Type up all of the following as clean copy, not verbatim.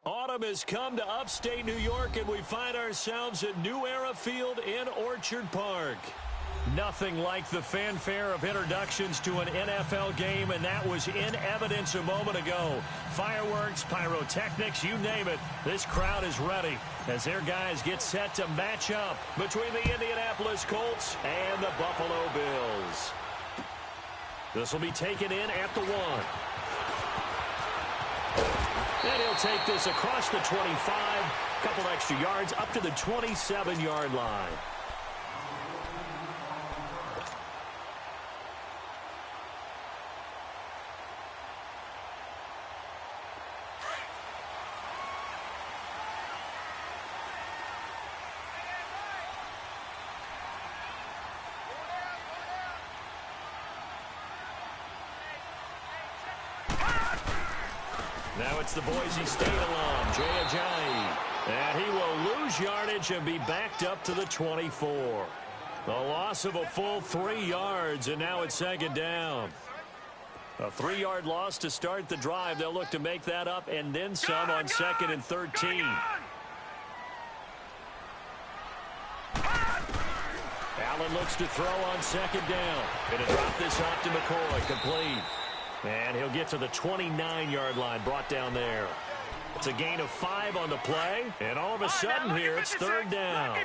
Autumn has come to upstate New York, and we find ourselves at New Era Field in Orchard Park. Nothing like the fanfare of introductions to an NFL game, and that was in evidence a moment ago. Fireworks, pyrotechnics, you name it. This crowd is ready as their guys get set to match up between the Indianapolis Colts and the Buffalo Bills. This will be taken in at the 1. And he'll take this across the 25, a couple extra yards up to the 27-yard line. Now it's the Boise State alum, Jay Ajayi. And he will lose yardage and be backed up to the 24. The loss of a full 3 yards, and now it's second down. A 3-yard loss to start the drive. They'll look to make that up and then some on 2nd and 13. Allen looks to throw on 2nd down. Going to drop this off to McCoy. Complete. And he'll get to the 29-yard line, brought down there. It's a gain of 5 on the play, and all of a sudden here, it's 3rd down.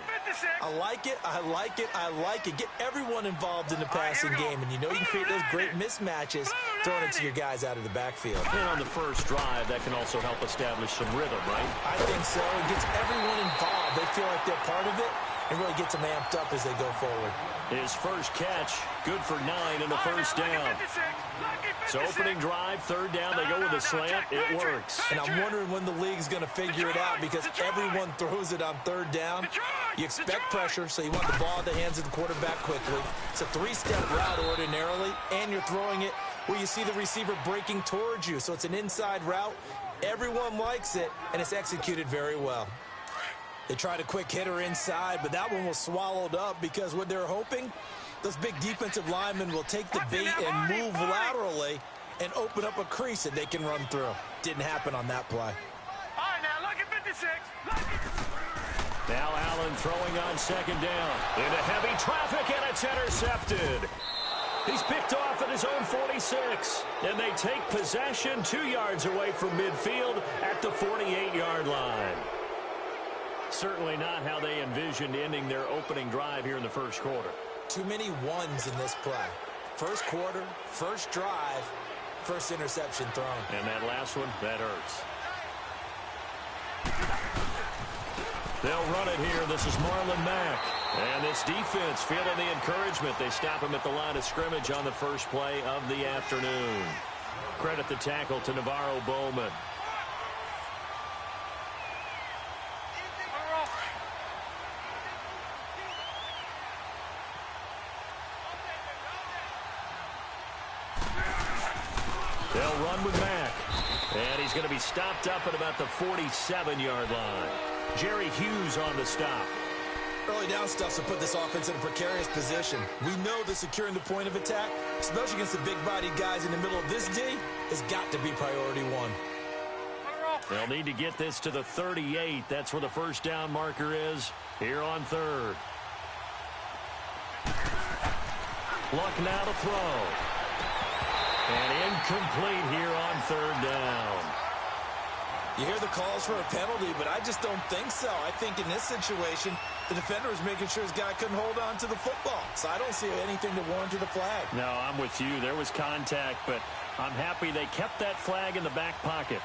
I like it, I like it, I like it. Get everyone involved in the passing game, and you know you can create those great mismatches throwing it to your guys out of the backfield. And on the first drive, that can also help establish some rhythm, right? I think so. It gets everyone involved. They feel like they're part of it, and really gets them amped up as they go forward. His first catch, good for 9 and a first down. So opening drive, 3rd down, they go with a slant. It works. And I'm wondering when the league's going to figure it out because everyone throws it on 3rd down. You expect pressure, so you want the ball in the hands of the quarterback quickly. It's a 3-step route ordinarily, and you're throwing it where you see the receiver breaking towards you. So it's an inside route. Everyone likes it, and it's executed very well. They tried a quick hitter inside, but that one was swallowed up because what they're hoping, those big defensive linemen will take the bait and move laterally and open up a crease that they can run through. Didn't happen on that play. All right, now look at 56. Now Allen throwing on 2nd down. Into heavy traffic, and it's intercepted. He's picked off at his own 46. And they take possession 2 yards away from midfield at the 48-yard line. Certainly not how they envisioned ending their opening drive here in the first quarter. Too many ones in this play. First quarter, first drive, first interception thrown. And that last one, that hurts. They'll run it here. This is Marlon Mack. And this defense feeling the encouragement. They stop him at the line of scrimmage on the first play of the afternoon. Credit the tackle to Navarro Bowman. They'll run with Mack. And he's going to be stopped up at about the 47-yard line. Jerry Hughes on the stop. Early down stuff to put this offense in a precarious position. We know that securing the point of attack, especially against the big-bodied guys in the middle of this D, has got to be priority 1. They'll need to get this to the 38. That's where the first down marker is here on 3rd. Luck now to throw. And incomplete here on 3rd down. You hear the calls for a penalty, but I just don't think so. I think in this situation, the defender was making sure his guy couldn't hold on to the football. So I don't see anything to warrant the flag. No, I'm with you. There was contact, but I'm happy they kept that flag in the back pocket.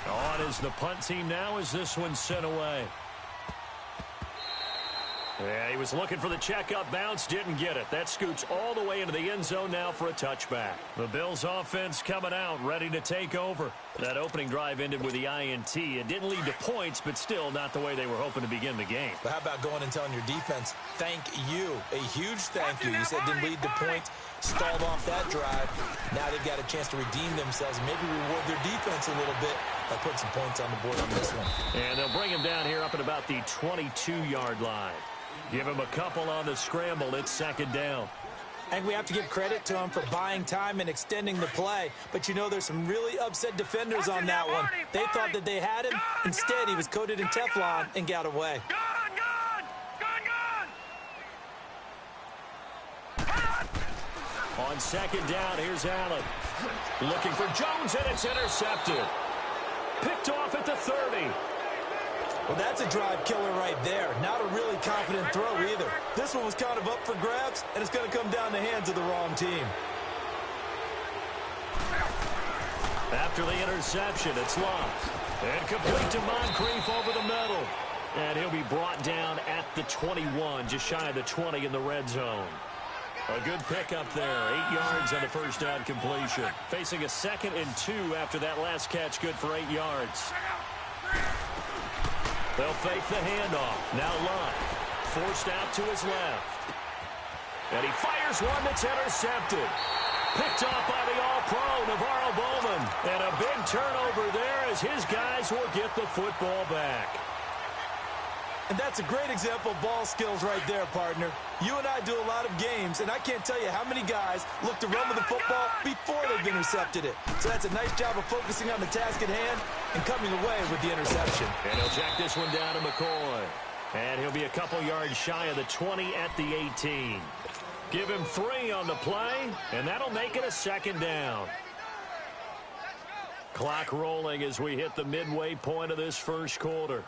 On is the punt team now as this one's sent away. Yeah, he was looking for the checkup bounce, didn't get it. That scoots all the way into the end zone now for a touchback. The Bills offense coming out, ready to take over. That opening drive ended with the INT. It didn't lead to points, but still not the way they were hoping to begin the game. But how about going and telling your defense, thank you, a huge thank you. You said didn't lead to points, stalled off that drive. Now they've got a chance to redeem themselves and maybe reward their defense a little bit by putting some points on the board on this one. And they'll bring him down here up at about the 22-yard line. Give him a couple on the scramble. It's second down. I think we have to give credit to him for buying time and extending the play. But, you know, there's some really upset defenders on that one. They thought that they had him. Instead, he was coated in Teflon and got away. On second down, here's Allen. Looking for Jones, and it's intercepted. Picked off at the 30. Well, that's a drive killer right there. Not a really confident throw either. This one was kind of up for grabs, and it's going to come down the hands of the wrong team. After the interception, it's lost. And complete to Moncrief over the middle. And he'll be brought down at the 21, just shy of the 20 in the red zone. A good pickup there. 8 yards on the first down completion. Facing a 2nd and 2 after that last catch, good for 8 yards. They'll fake the handoff. Now Lott forced out to his left. And he fires one that's intercepted. Picked off by the All-Pro, NaVorro Bowman. And a big turnover there as his guys will get the football back. And that's a great example of ball skills right there, partner. You and I do a lot of games, and I can't tell you how many guys look to run with the football before they've intercepted it. So that's a nice job of focusing on the task at hand and coming away with the interception. And he'll check this one down to McCoy. And he'll be a couple yards shy of the 20 at the 18. Give him 3 on the play, and that'll make it a 2nd down. Clock rolling as we hit the midway point of this first quarter.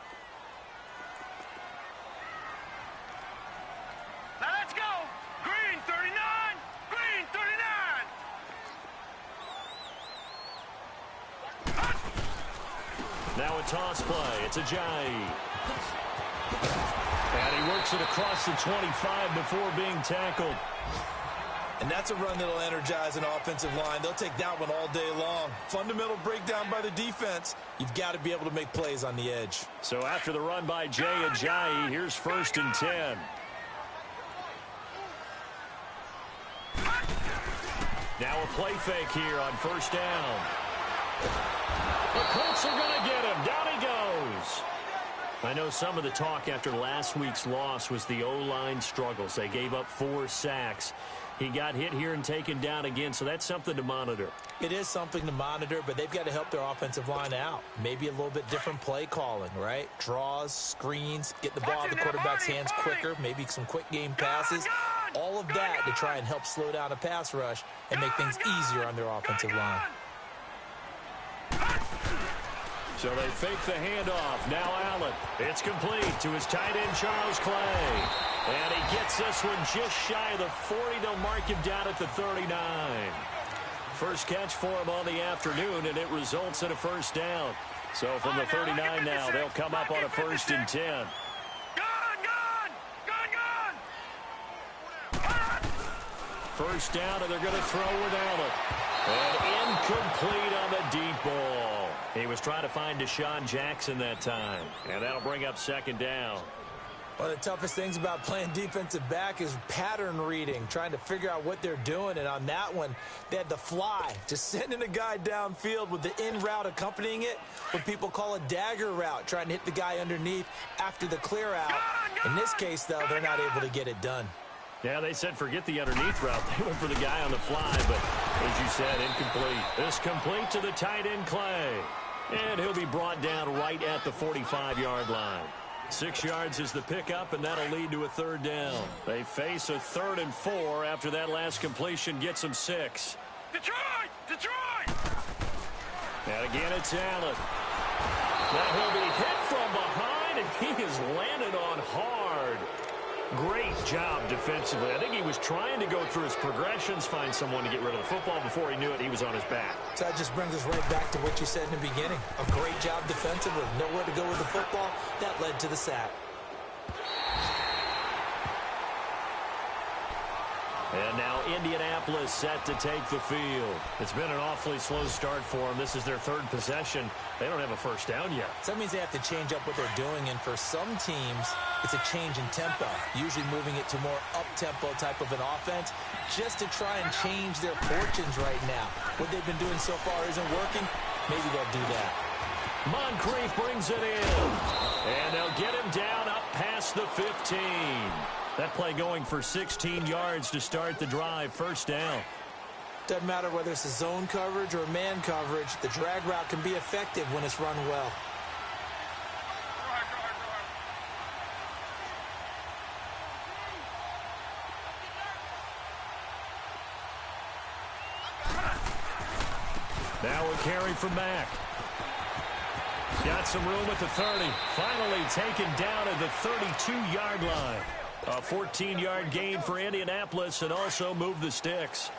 Now a toss play. It's Ajayi. And he works it across the 25 before being tackled. And that's a run that'll energize an offensive line. They'll take that one all day long. Fundamental breakdown by the defense. You've got to be able to make plays on the edge. So after the run by Jay Ajayi, here's 1st and 10. Now a play fake here on 1st down. The Colts are going to get him. Down he goes. I know some of the talk after last week's loss was the O-line struggles. They gave up 4 sacks. He got hit here and taken down again, so that's something to monitor. It is something to monitor, but they've got to help their offensive line out. Maybe a little bit different play calling, right? Draws, screens, get the ball in the quarterback's hands quicker, maybe some quick game passes. All of that to try and help slow down a pass rush and make things easier on their offensive line. So they fake the handoff. Now Allen. It's complete to his tight end, Charles Clay. And he gets this one just shy of the 40. They'll mark him down at the 39. First catch for him on the afternoon, and it results in a 1st down. So from the 39 now, they'll come up on a 1st and 10. First down, and they're going to throw with Allen. And incomplete on the deep ball. He was trying to find Deshaun Jackson that time. And that'll bring up 2nd down. One of the toughest things about playing defensive back is pattern reading, trying to figure out what they're doing. And on that one, they had the fly, just sending a guy downfield with the in route accompanying it, what people call a dagger route, trying to hit the guy underneath after the clear out. In this case, though, they're not able to get it done. Yeah, they said forget the underneath route. They went for the guy on the fly, but as you said, incomplete. This complete to the tight end, Clay. And he'll be brought down right at the 45-yard line. 6 yards is the pickup, and that'll lead to a 3rd down. They face a 3rd and 4 after that last completion gets them 6. Detroit! And again, it's Allen. Now he'll be hit from behind, and he is landed on hard. Great job defensively. I think he was trying to go through his progressions, find someone to get rid of the football. Before he knew it, he was on his back. So that just brings us right back to what you said in the beginning. A great job defensively. Nowhere to go with the football. That led to the sack. And now Indianapolis set to take the field. It's been an awfully slow start for them. This is their 3rd possession. They don't have a 1st down yet. So that means they have to change up what they're doing, and for some teams, it's a change in tempo, usually moving it to more up-tempo type of an offense, just to try and change their fortunes right now. What they've been doing so far isn't working. Maybe they'll do that. Moncrief brings it in. And they'll get him down up past the 15. That play going for 16 yards to start the drive. First down. Doesn't matter whether it's a zone coverage or man coverage. The drag route can be effective when it's run well. Now a carry from Mack. Got some room at the 30. Finally taken down at the 32-yard line. A 14-yard gain for Indianapolis and also moved the sticks.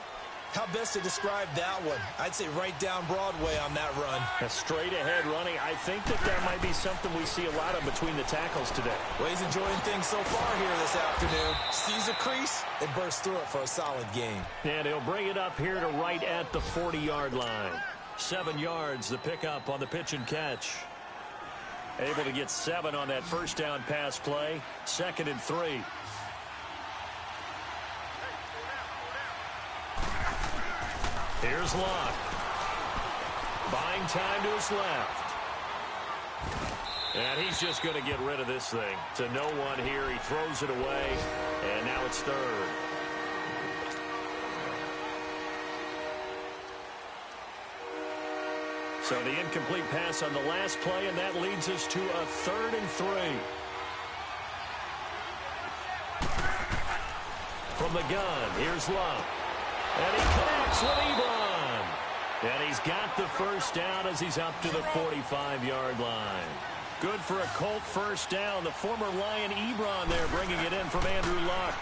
How best to describe that one? I'd say right down Broadway on that run. A straight-ahead running. I think that might be something we see a lot of between the tackles today. Well, he's enjoying things so far here this afternoon. Sees a crease and bursts through it for a solid gain. And he'll bring it up here to right at the 40-yard line. 7 yards, the pickup on the pitch and catch. Able to get 7 on that first down pass play. 2nd and 3. Here's Locke. Buying time to his left. And he's just going to get rid of this thing. To no one here. He throws it away. And now it's 3rd. So the incomplete pass on the last play, and that leads us to a 3rd and 3. From the gun, here's Love. And he connects with Ebron. And he's got the first down as he's up to the 45-yard line. Good for a Colt first down. The former Lion Ebron there bringing it in from Andrew Luck.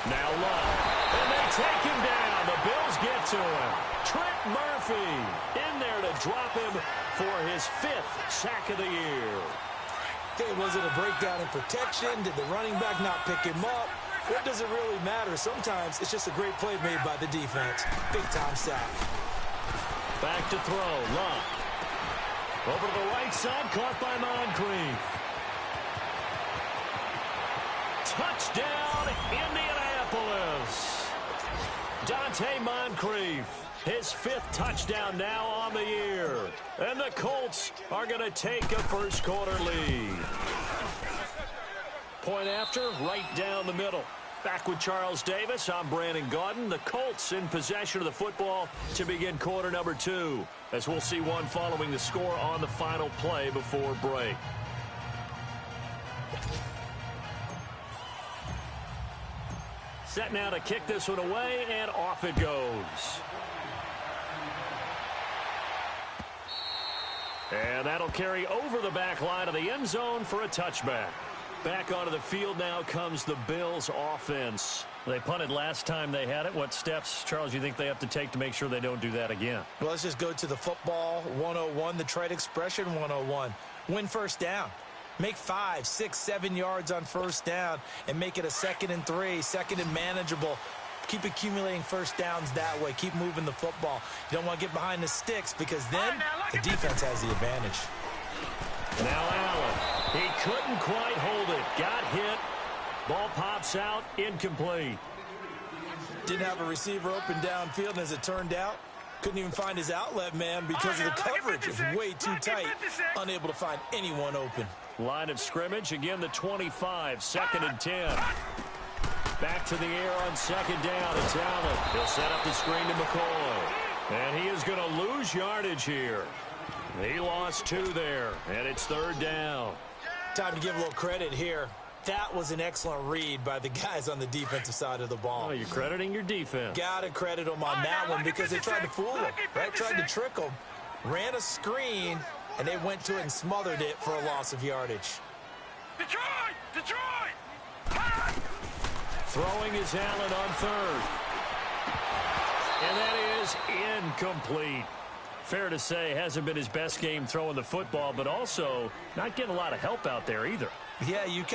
Now Luck. And they take him down. The Bills get to him. Trent Murphy in there to drop him for his 5th sack of the year. Hey, was it a breakdown in protection? Did the running back not pick him up? What does it really matter? Sometimes it's just a great play made by the defense. Big-time sack. Back to throw. Luck. Over to the right side. Caught by Moncrief. Touchdown, Indianapolis. Dante Moncrief. His 5th touchdown now on the year. And the Colts are going to take a first-quarter lead. Point after, right down the middle. Back with Charles Davis, I'm Brandon Gaudin. The Colts in possession of the football to begin quarter number 2. As we'll see one following the score on the final play before break. Set now to kick this one away, and off it goes. And that'll carry over the back line of the end zone for a touchback. Back onto the field now comes the Bills offense. They punted last time they had it. What steps, Charles, you think they have to take to make sure they don't do that again? Well, let's just go to the football 101, the trade expression 101. Win first down. Make 5, 6, 7 yards on first down and make it a 2nd and 3, 2nd and manageable. Keep accumulating first downs that way. Keep moving the football. You don't want to get behind the sticks because then the defense has the advantage. Now Allen. He couldn't quite hold it. Got hit. Ball pops out. Incomplete. Didn't have a receiver open downfield, and as it turned out, couldn't even find his outlet man because of the coverage. It was way too tight. Unable to find anyone open. Line of scrimmage. Again, the 25. 2nd and 10. Back to the air on 2nd down. It's Allen. He'll set up the screen to McCoy. And he is going to lose yardage here. He lost 2 there, and it's 3rd down. Time to give a little credit here. That was an excellent read by the guys on the defensive side of the ball. Oh, you're crediting your defense. Got to credit them on that one because they tried to fool them, right? Tried to trick them. Ran a screen, and they went to it and smothered it for a loss of yardage. Detroit! Detroit! Throwing is Allen on 3rd. And that is incomplete. Fair to say, hasn't been his best game throwing the football, but also not getting a lot of help out there either. Yeah, you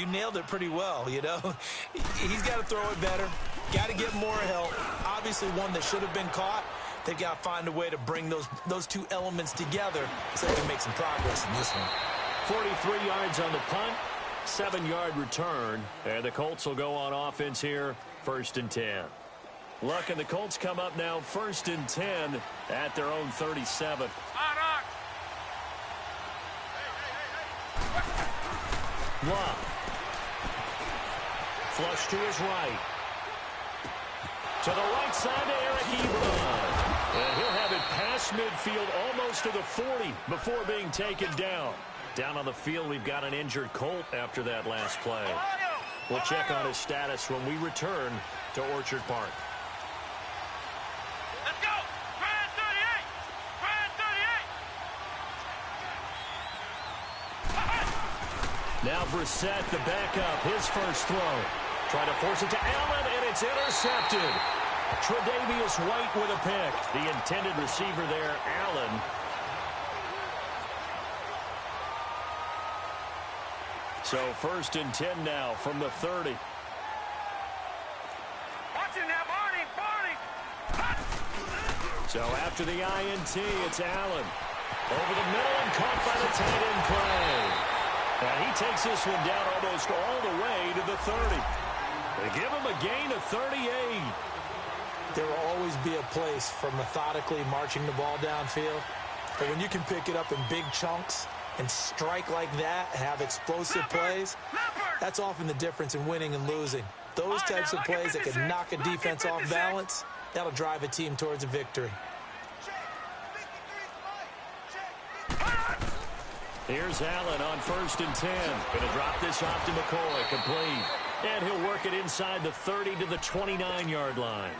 nailed it pretty well, you know. He's got to throw it better. Got to get more help. Obviously one that should have been caught. They've got to find a way to bring those 2 elements together so they can make some progress in this one. 43 yards on the punt, 7-yard return, and the Colts will go on offense here, 1st and 10. Luck and the Colts come up now 1st and 10 at their own 37. Luck. Flush to his right. To the right side to Eric Ebron. And he'll have it past midfield almost to the 40 before being taken down. Down on the field, we've got an injured Colt after that last play. We'll check on his status when we return to Orchard Park. Let's go! Brad 38! Brad 38! Now Brissett, the backup, his first throw. Trying to force it to Allen, and it's intercepted. Tre'Davious White with a pick. The intended receiver there, Allen. So 1st and 10 now from the 30. Watch him now, Barney! Barney! So after the INT, it's Allen. Over the middle and caught by the tight end play. And he takes this one down almost all the way to the 30. They give him a gain of 38. There will always be a place for methodically marching the ball downfield. But when you can pick it up in big chunks and strike like that, have explosive plays, that's often the difference in winning and losing. Those types of plays that can knock a defense off balance, that'll drive a team towards a victory. Here's Allen on 1st and 10. Going to drop this off to McCoy, complete. And he'll work it inside the 30 to the 29-yard line.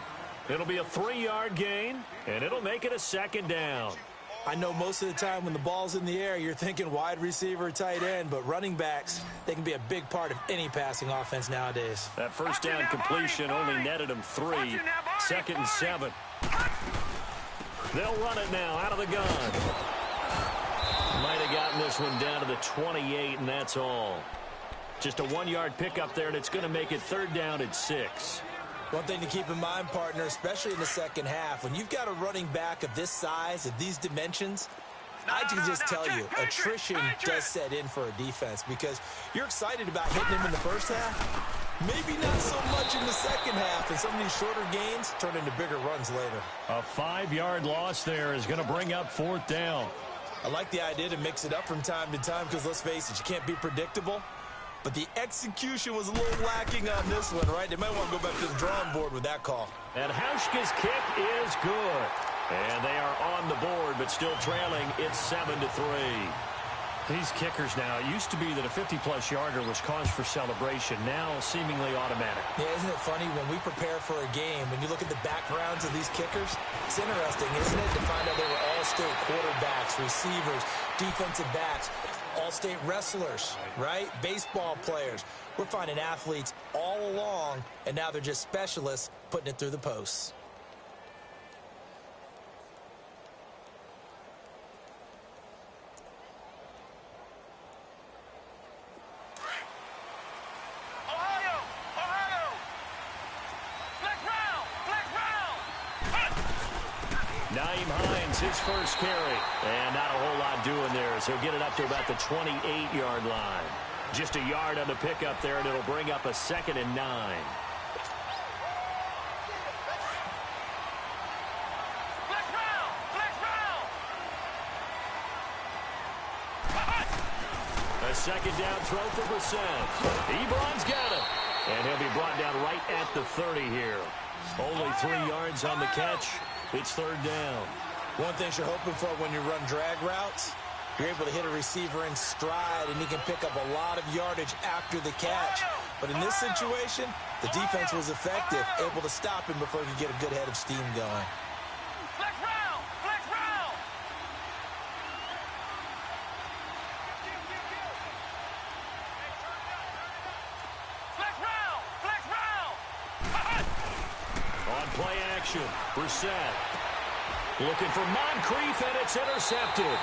It'll be a 3-yard gain, and it'll make it a 2nd down. I know most of the time when the ball's in the air, you're thinking wide receiver, tight end, but running backs, they can be a big part of any passing offense nowadays. That 1st down completion only netted him 3. 2nd and 7. They'll run it now out of the gun. Might have gotten this one down to the 28, and that's all. Just a 1-yard pickup there, and it's going to make it 3rd down at 6. One thing to keep in mind, partner, especially in the second half, when you've got a running back of this size, of these dimensions, I can just tell you, attrition does set in for a defense because you're excited about hitting him in the first half. Maybe not so much in the second half, and some of these shorter gains turn into bigger runs later. A 5-yard loss there is going to bring up 4th down. I like the idea to mix it up from time to time because, let's face it, you can't be predictable. But the execution was a little lacking on this one, right? They might want to go back to the drawing board with that call. And Hauschka's kick is good. And they are on the board, but still trailing. It's 7-3. These kickers now, it used to be that a 50-plus yarder was cause for celebration. Now seemingly automatic. Yeah, isn't it funny when we prepare for a game, when you look at the backgrounds of these kickers, it's interesting, isn't it, to find out they were all-state quarterbacks, receivers, defensive backs, all-state wrestlers, right? Baseball players. We're finding athletes all along, and now they're just specialists putting it through the posts. Ohio! Ohio! Flex round! Flex round! Nyheim Hines, his first carry. And not a whole lot doing there as he'll get it up to about the 28-yard line. Just a yard on the pickup there, and it'll bring up a 2nd and 9. Flex round! Flex round! A 2nd down throw for Brissett. Ebron's got it. And he'll be brought down right at the 30 here. Only 3 yards on the catch. It's 3rd down. One thing you're hoping for when you run drag routes, you're able to hit a receiver in stride, and he can pick up a lot of yardage after the catch. But in this situation, the defense was effective, able to stop him before he could get a good head of steam going. Flex round! Flex round! Flex round! Flex round! On play action, Brissett looking for Moncrief, and it's intercepted.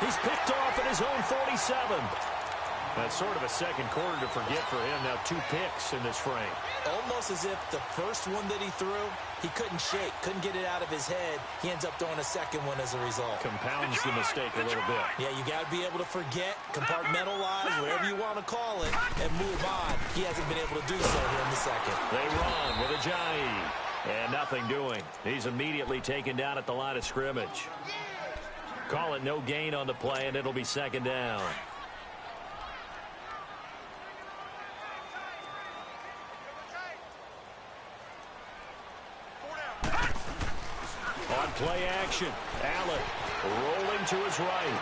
He's picked off at his own 47. That's sort of a second quarter to forget for him. Now 2 picks in this frame. Almost as if the first one that he threw, he couldn't shake, couldn't get it out of his head. He ends up throwing a second one as a result. Compounds the mistake a little bit. Yeah, you got to be able to forget, compartmentalize, whatever you want to call it, and move on. He hasn't been able to do so here in the second. They run with Ajayi. And nothing doing. He's immediately taken down at the line of scrimmage. Call it no gain on the play, and it'll be 2nd down. play action. Allen rolling to his right.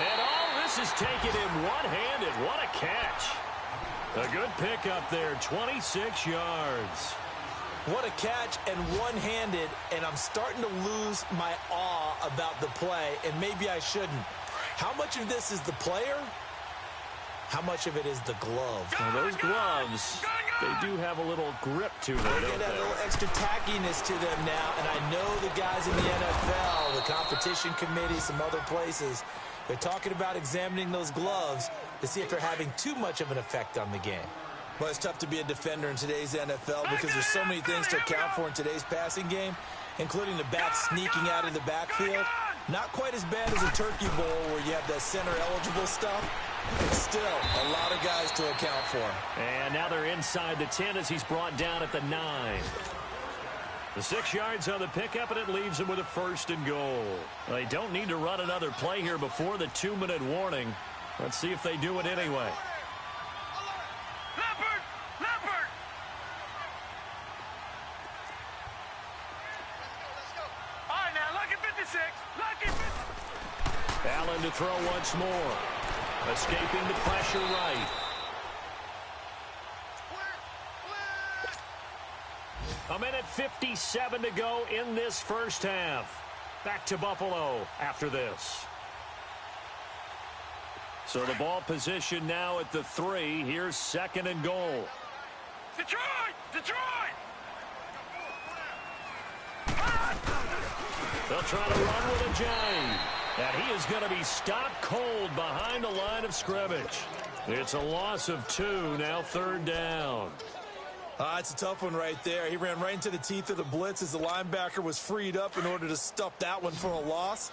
And all this is taken in one-handed. What a catch. A good pickup there, 26 yards. What a catch and one-handed, and I'm starting to lose my awe about the play, and maybe I shouldn't. How much of this is the player? How much of it is the glove? Well, those gloves, they do have a little grip to them, They don't get a they? little extra tackiness to them now, and I know the guys in the NFL, the competition committee, some other places, they're talking about examining those gloves to see if they're having too much of an effect on the game. Well, it's tough to be a defender in today's NFL because there's so many things to account for in today's passing game, including the back sneaking out of the backfield. Not quite as bad as a turkey bowl where you have that center-eligible stuff, but still a lot of guys to account for. And now they're inside the 10 as he's brought down at the 9. The 6 yards on the pickup, and it leaves him with a 1st and goal. They don't need to run another play here before the 2-minute warning. Let's see if they do it anyway. Leopard! Leopard! All right, now, lucky 56. Lucky 56. Allen to throw once more. Escaping the pressure right. A minute 57 to go in this first half. Back to Buffalo after this. So the ball position now at the 3. Here's 2nd and goal. Detroit! Detroit! They'll try to run with a J. And he is going to be stopped cold behind the line of scrimmage. It's a loss of 2, now 3rd down. It's a tough one right there. He ran right into the teeth of the blitz as the linebacker was freed up in order to stuff that one for a loss.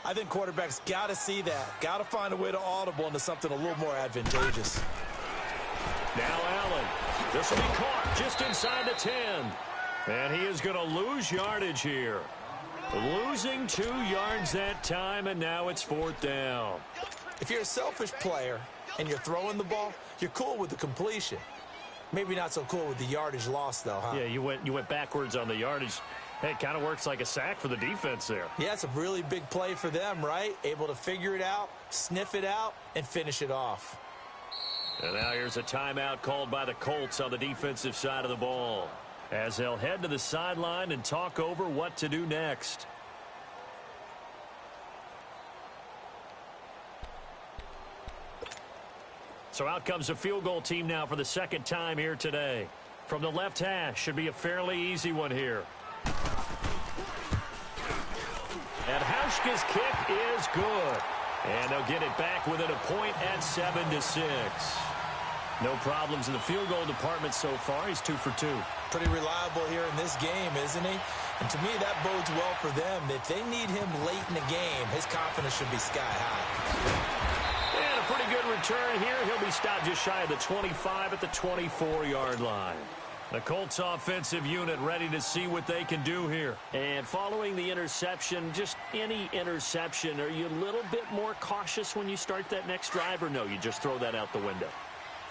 I think quarterbacks got to see that. Got to find a way to audible into something a little more advantageous. Now Allen. This will be caught just inside the 10. And he is going to lose yardage here. Losing 2 yards that time, and now it's 4th down. If you're a selfish player and you're throwing the ball, you're cool with the completion. Maybe not so cool with the yardage loss, though, huh? Yeah, you went backwards on the yardage. Hey, it kind of works like a sack for the defense there. Yeah, it's a really big play for them, right? Able to figure it out, sniff it out, and finish it off. And now here's a timeout called by the Colts on the defensive side of the ball, as they'll head to the sideline and talk over what to do next. So out comes a field goal team now for the 2nd time here today. From the left hash, should be a fairly easy one here. And Hauschka's kick is good. And they'll get it back within a point at 7-6. No problems in the field goal department so far. He's 2 for 2. Pretty reliable here in this game, isn't he? And to me, that bodes well for them. If they need him late in the game, his confidence should be sky high. And a pretty good return here. He'll be stopped just shy of the 25 at the 24-yard line. The Colts offensive unit ready to see what they can do here. And following the interception, just any interception, are you a little bit more cautious when you start that next drive, or no, you just throw that out the window?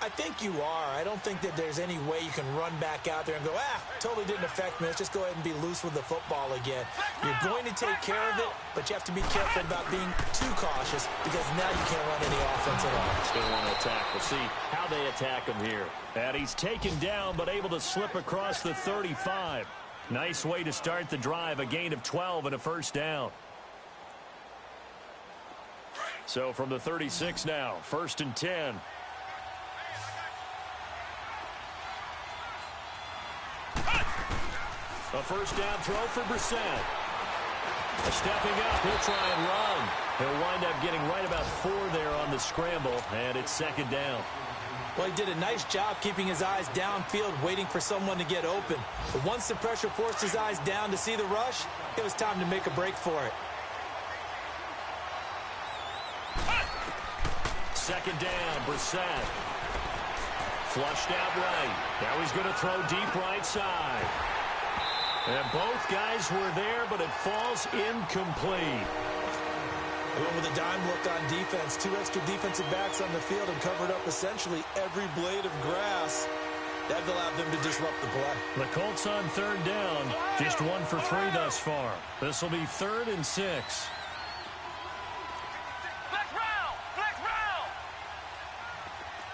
I think you are. I don't think that there's any way you can run back out there and go, totally didn't affect me. Let's just go ahead and be loose with the football again. You're going to take care of it, but you have to be careful about being too cautious because now you can't run any offense at all. Still want to attack. We'll see how they attack him here. And he's taken down but able to slip across the 35. Nice way to start the drive. A gain of 12 and a 1st down. So from the 36 now, 1st and 10. A 1st down throw for Brissett. Stepping up, he'll try and run. He'll wind up getting right about 4 there on the scramble, and it's 2nd down. Well, he did a nice job keeping his eyes downfield, waiting for someone to get open. But once the pressure forced his eyes down to see the rush, it was time to make a break for it. 2nd down, Brissett. Flushed out right. Now he's going to throw deep right side. And both guys were there, but it falls incomplete. He went with a dime look on defense. 2 extra defensive backs on the field and covered up essentially every blade of grass. That will allow them to disrupt the play. The Colts on third down. Just 1 for 3 thus far. This will be 3rd and 6. Flex round! Flex round!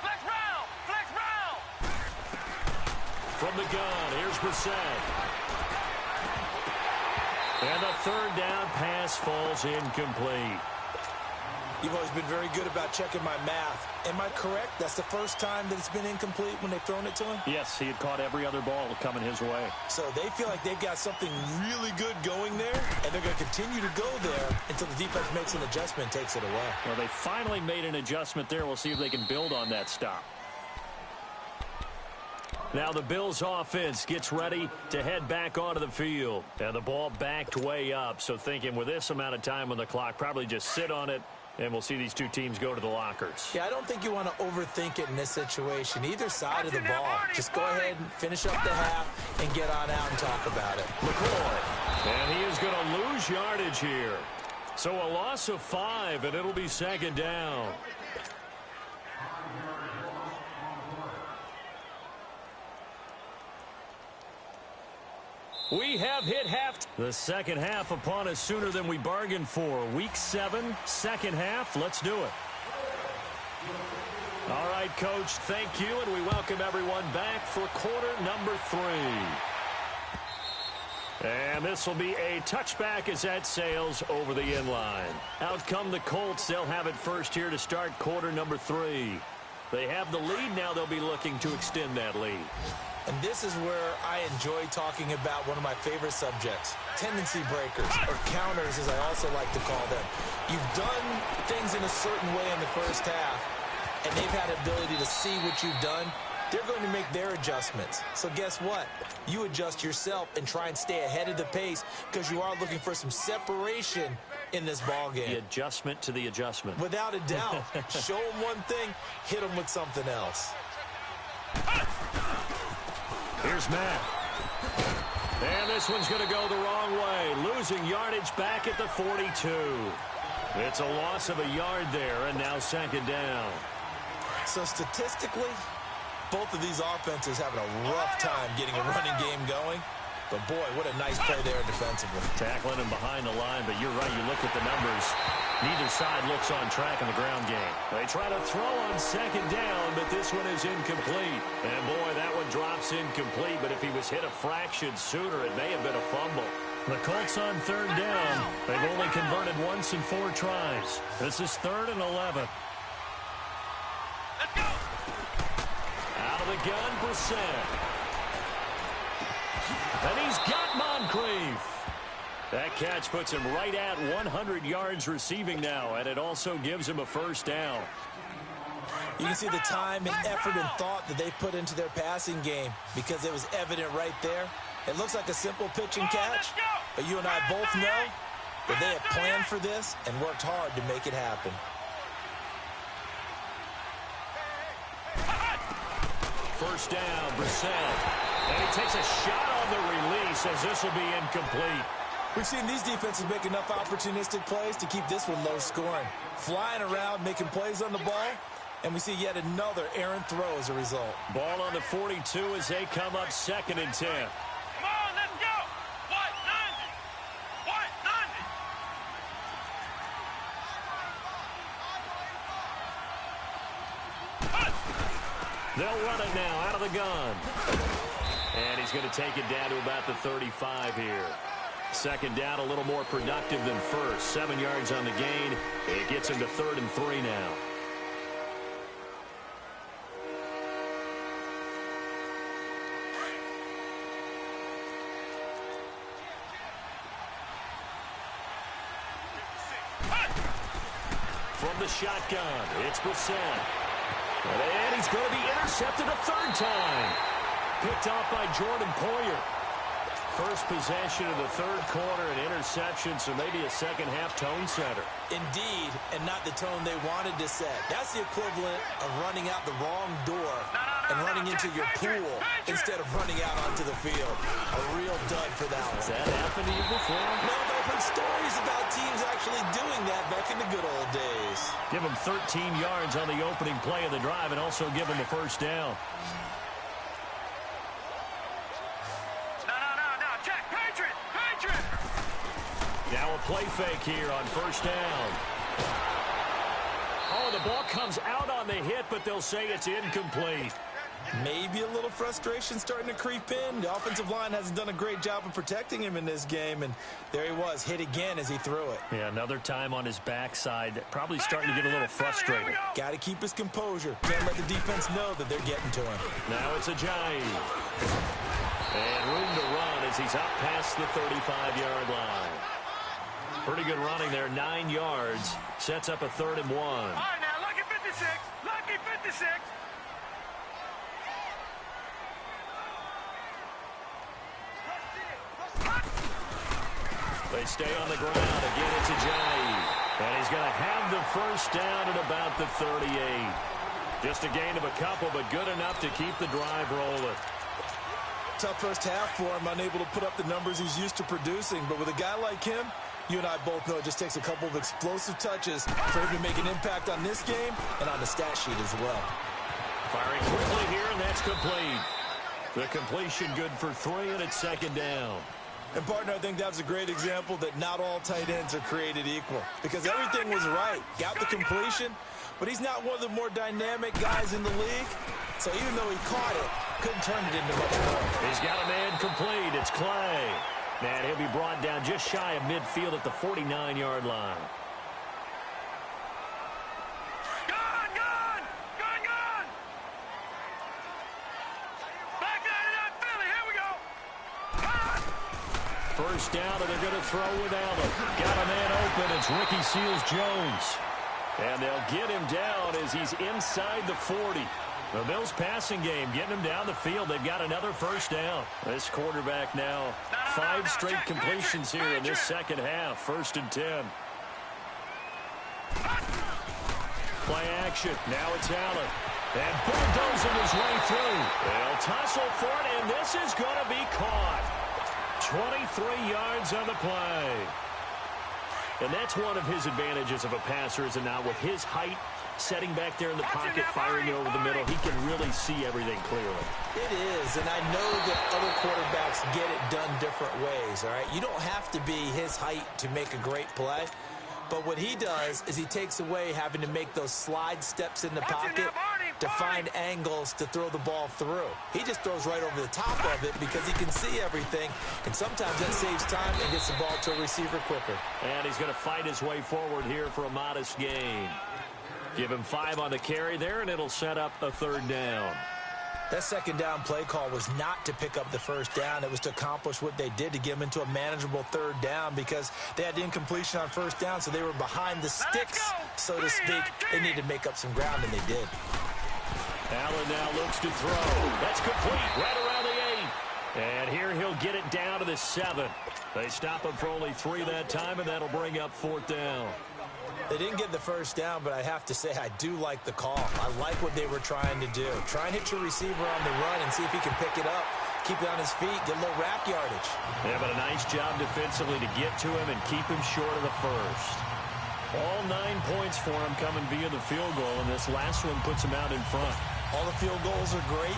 Flex round! Flex round! From the gun, here's Brissett. And the 3rd down pass falls incomplete. You've always been very good about checking my math. Am I correct? That's the first time that it's been incomplete when they've thrown it to him? Yes, he had caught every other ball coming his way. So they feel like they've got something really good going there, and they're going to continue to go there until the defense makes an adjustment and takes it away. Well, they finally made an adjustment there. We'll see if they can build on that stop. Now the Bills offense gets ready to head back onto the field. And the ball backed way up, so thinking with this amount of time on the clock, probably just sit on it, and we'll see these two teams go to the lockers. Yeah, I don't think you want to overthink it in this situation. Either side of the ball. Just go ahead and finish up the half and get on out and talk about it. McCoy. And he is going to lose yardage here. So a loss of 5, and it'll be 2nd down. We have hit half. The second half upon us sooner than we bargained for. Week 7, second half. Let's do it. All right, Coach, thank you, and we welcome everyone back for quarter number 3. And this will be a touchback as that sails over the inline. Out come the Colts. They'll have it first here to start quarter number 3. They have the lead now. They'll be looking to extend that lead. And this is where I enjoy talking about one of my favorite subjects, tendency breakers, or counters as I also like to call them. You've done things in a certain way in the first half, and they've had the ability to see what you've done. They're going to make their adjustments. So guess what? You adjust yourself and try and stay ahead of the pace because you are looking for some separation in this ball game. The adjustment to the adjustment. Without a doubt. Show them one thing, hit them with something else. Here's Matt. And this one's going to go the wrong way. Losing yardage back at the 42. It's a loss of a yard there, and now 2nd down. So statistically, both of these offenses having a rough time getting a running game going. But, boy, what a nice play there defensively. Tackling him behind the line, but you're right. You look at the numbers. Neither side looks on track in the ground game. They try to throw on 2nd down, but this one is incomplete. And, boy, that one drops incomplete. But if he was hit a fraction sooner, it may have been a fumble. The Colts on 3rd down. They've only converted once in 4 tries. This is 3rd and 11. Let's go! Out of the gun, Brissett. And he's got Moncrief. That catch puts him right at 100 yards receiving now, and it also gives him a 1st down. You can see the time and effort and thought that they put into their passing game because it was evident right there. It looks like a simple pitch and catch, but you and I both know that they have planned for this and worked hard to make it happen. First down, Brissett. And he takes a shot on the release as this will be incomplete. We've seen these defenses make enough opportunistic plays to keep this one low scoring. Flying around, making plays on the ball, and we see yet another errant throw as a result. Ball on the 42 as they come up 2nd and 10. Come on, let's go! What? 90! What? 90! They'll run it now out of the gun. And he's going to take it down to about the 35 here. 2nd down, a little more productive than first. 7 yards on the gain. It gets him to 3rd and 3 now. From the shotgun, it's Brissett. And he's going to be intercepted a 3rd time. Picked off by Jordan Poyer. First possession of the 3rd quarter, an interception, so maybe a second-half tone setter. Indeed, and not the tone they wanted to set. That's the equivalent of running out the wrong door and running into your pool instead of running out onto the field. A real dud for that one. Has that happened to you before? No, but I've heard stories about teams actually doing that back in the good old days. Give him 13 yards on the opening play of the drive and also give him a 1st down. play fake here on first down. Oh, the ball comes out on the hit, but they'll say it's incomplete. Maybe a little frustration starting to creep in. The offensive line hasn't done a great job of protecting him in this game, and there he was, hit again as he threw it. Yeah, another time on his backside, probably starting to get a little frustrated. Got to keep his composure. Can't let the defense know that they're getting to him. Now it's Ajayi. And room to run as he's up past the 35-yard line. Pretty good running there, 9 yards. Sets up a 3rd and 1. All right, now, lucky 56. Lucky 56. They stay on the ground. Again, it's Ajayi. And he's going to have the first down at about the 38. Just a gain of a couple, but good enough to keep the drive rolling. Tough first half for him, unable to put up the numbers he's used to producing. But with a guy like him, you and I both know it just takes a couple of explosive touches for him to make an impact on this game and on the stat sheet as well. Firing quickly here, and that's complete. The completion good for 3, and it's 2nd down. And, partner, I think that was a great example that not all tight ends are created equal. Because everything was right. Got the completion, but he's not one of the more dynamic guys in the league. So even though he caught it, couldn't turn it into much more. He's got a man complete. It's Clay. And he'll be brought down just shy of midfield at the 49-yard line. First down, and they're going to throw without him. Got a man open. It's Ricky Seals-Jones. And they'll get him down as he's inside the 40. The Bills passing game, getting him down the field. They've got another first down. This quarterback now, 5 straight completions here in this second half. 1st and 10. Play action. Now it's Allen. And bulldozing his way through. They'll tussle for it, and this is going to be caught. 23 yards on the play. And that's one of his advantages of a passer, is it not? With his height, setting back there in the pocket, firing it over the middle, he can really see everything clearly. It is, and I know that other quarterbacks get it done different ways, all right? You don't have to be his height to make a great play. But what he does is he takes away having to make those slide steps in the pocket to find angles to throw the ball through. He just throws right over the top of it because he can see everything, and sometimes that saves time and gets the ball to a receiver quicker. And he's going to fight his way forward here for a modest gain. Give him 5 on the carry there, and it'll set up a 3rd down. That 2nd down play call was not to pick up the first down. It was to accomplish what they did, to get them into a manageable 3rd down, because they had the incompletion on first down, so they were behind the sticks, so to speak. They needed to make up some ground, and they did. Allen now looks to throw. That's complete right around the 8. And here he'll get it down to the 7. They stop him for only 3 that time, and that'll bring up 4th down. They didn't get the first down, but I have to say I do like the call. I like what they were trying to do. Try and hit your receiver on the run and see if he can pick it up, keep it on his feet, get a little rack yardage. Yeah, but a nice job defensively to get to him and keep him short of the first. All 9 points for him coming via the field goal, and this last one puts him out in front. All the field goals are great,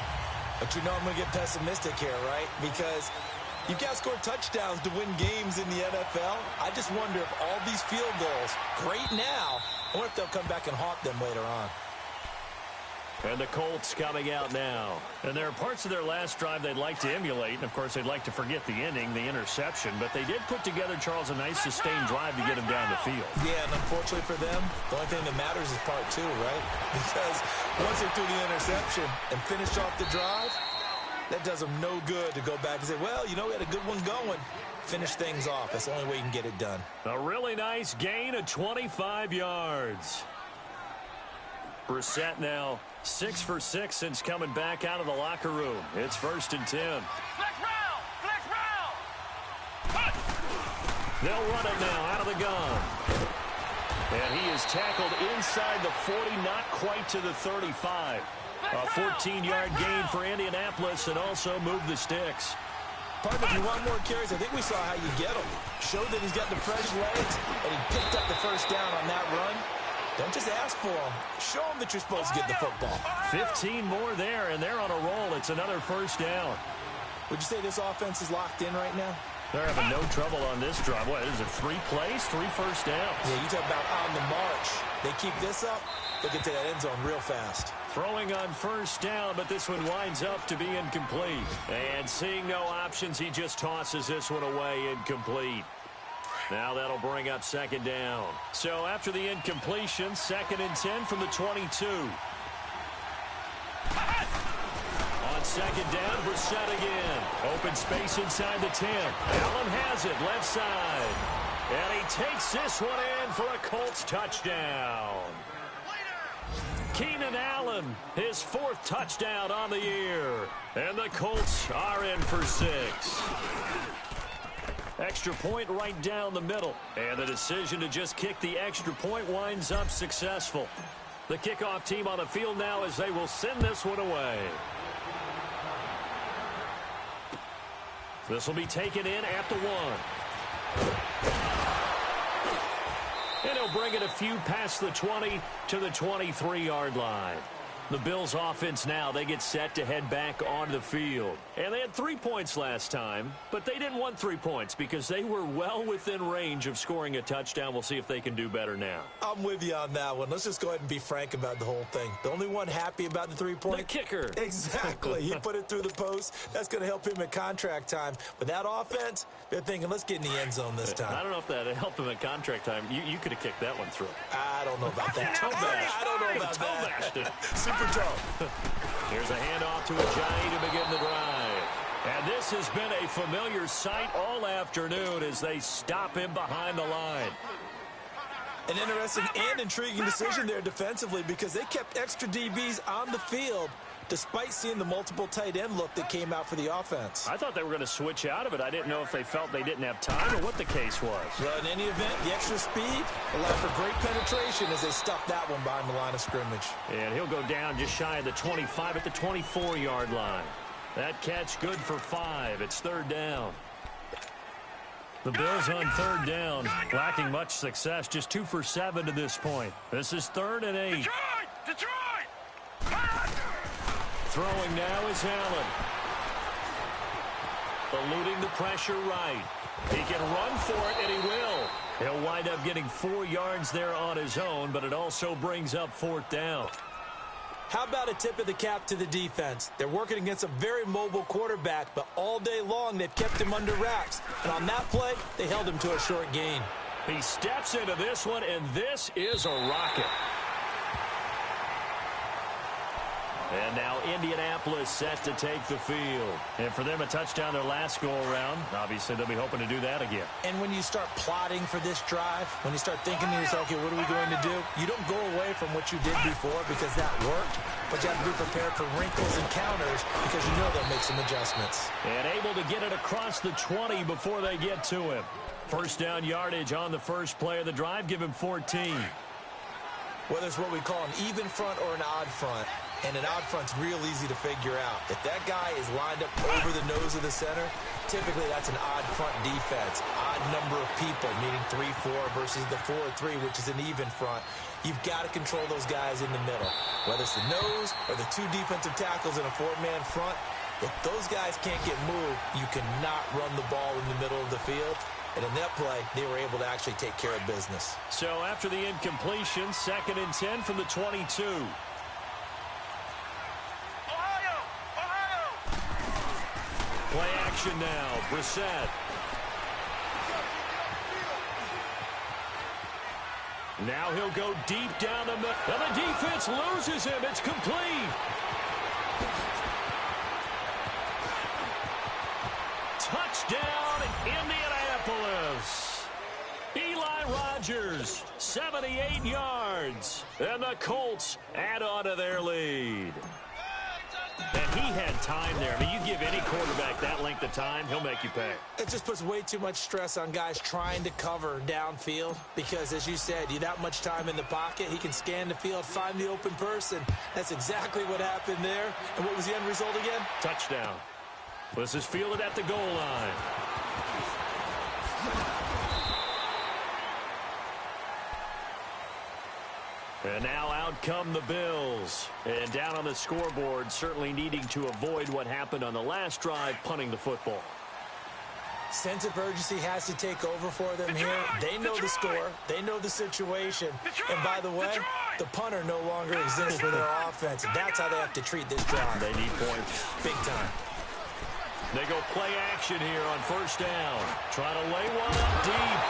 but you know I'm going to get pessimistic here, right? Because you've got to score touchdowns to win games in the NFL. I just wonder if all these field goals, great now, I wonder if they'll come back and haunt them later on. And the Colts coming out now. And there are parts of their last drive they'd like to emulate. And, of course, they'd like to forget the ending, the interception. But they did put together, Charles, a nice sustained drive to get him down the field. Yeah, and unfortunately for them, the only thing that matters is part 2, right? Because once they threw the interception and finished off the drive, that does them no good to go back and say, well, you know, we had a good one going. Finish things off. That's the only way you can get it done. A really nice gain of 25 yards. Brissett now 6 for 6 since coming back out of the locker room. It's 1st and 10. Flex round! Flex round! They'll run it now out of the gun. And he is tackled inside the 40, not quite to the 35. A 14-yard gain for Indianapolis, and also move the sticks. Partner, if you want more carries, I think we saw how you get him. Showed that he's got the fresh legs, and he picked up the first down on that run. Don't just ask for him. Show him that you're supposed to get the football. 15 more there, and they're on a roll. It's another first down. Would you say this offense is locked in right now? They're having no trouble on this drive. What is it, 3 plays, 3 first downs? Yeah, you talk about on the march. They keep this up, they'll get to that end zone real fast. Throwing on first down, but this one winds up to be incomplete. And seeing no options, he just tosses this one away, incomplete. Now that'll bring up second down. So after the incompletion, 2nd and 10 from the 22. On second down, Brissett again. Open space inside the 10. Allen has it, left side. And he takes this one in for a Colts touchdown. Keenan Allen, his 4th touchdown on the year. And the Colts are in for 6. Extra point right down the middle. And the decision to just kick the extra point winds up successful. The kickoff team on the field now as they will send this one away. This will be taken in at the 1. And he'll bring it a few past the 20 to the 23-yard line. The Bills offense now, they get set to head back onto the field. And they had 3 points last time, but they didn't want 3 points because they were well within range of scoring a touchdown. We'll see if they can do better now. I'm with you on that one. Let's just go ahead and be frank about the whole thing. The only one happy about the 3-point? The kicker. Exactly. He put it through the post. That's going to help him at contract time. But that offense, they're thinking, let's get in the end zone this time. I don't know if that helped him at contract time. You could have kicked that one through. I don't know about that. I don't know about that. Super toe. Here's a handoff to Ajayi to begin the drive. And this has been a familiar sight all afternoon as they stop him behind the line. An interesting and intriguing decision there defensively because they kept extra DBs on the field despite seeing the multiple tight end look that came out for the offense. I thought they were going to switch out of it. I didn't know if they felt they didn't have time or what the case was. Well, in any event, the extra speed allowed for great penetration as they stuffed that one behind the line of scrimmage. And he'll go down just shy of the 25 at the 24-yard line. That catch good for 5. It's 3rd down. The Bills on 3rd down, lacking much success, just 2 for 7 to this point. This is 3rd and 8. Detroit! Throwing now is Allen. Eluding the pressure right. He can run for it, and he will. He'll wind up getting 4 yards there on his own, but it also brings up 4th down. How about a tip of the cap to the defense? They're working against a very mobile quarterback, but all day long they've kept him under wraps. And on that play, they held him to a short gain. He steps into this one, and this is a rocket. And now Indianapolis set to take the field. And for them, a touchdown their last go-around. Obviously, they'll be hoping to do that again. And when you start plotting for this drive, when you start thinking to yourself, okay, what are we going to do? You don't go away from what you did before because that worked, but you have to be prepared for wrinkles and counters because you know they'll make some adjustments. And able to get it across the 20 before they get to him. First down yardage on the first play of the drive. Give him 14. Whether it's what we call an even front or an odd front, and an odd front's real easy to figure out. If that guy is lined up over the nose of the center, typically that's an odd front defense. Odd number of people, meaning 3-4 versus the 4-3, which is an even front. You've got to control those guys in the middle. Whether it's the nose or the 2 defensive tackles in a 4-man front, if those guys can't get moved, you cannot run the ball in the middle of the field. And in that play, they were able to actually take care of business. So after the incompletion, 2nd and 10 from the 22. Play action now. Brissett. Now he'll go deep down the middle. And the defense loses him. It's complete. Touchdown, Indianapolis. Eli Rogers, 78 yards. And the Colts add on to their lead. And he had time there. I mean, you give any quarterback that length of time, he'll make you pay. It just puts way too much stress on guys trying to cover downfield because, as you said, you that much time in the pocket, he can scan the field, find the open person. That's exactly what happened there. And what was the end result again? Touchdown. This is fielded at the goal line. And now out come the Bills. And down on the scoreboard, certainly needing to avoid what happened on the last drive, punting the football. Sense of urgency has to take over for them here. They know the score. They know the situation. And by the way, the punter no longer exists for their offense. And that's how they have to treat this drive. They need points. Big time. They go play action here on first down. Try to lay one up deep.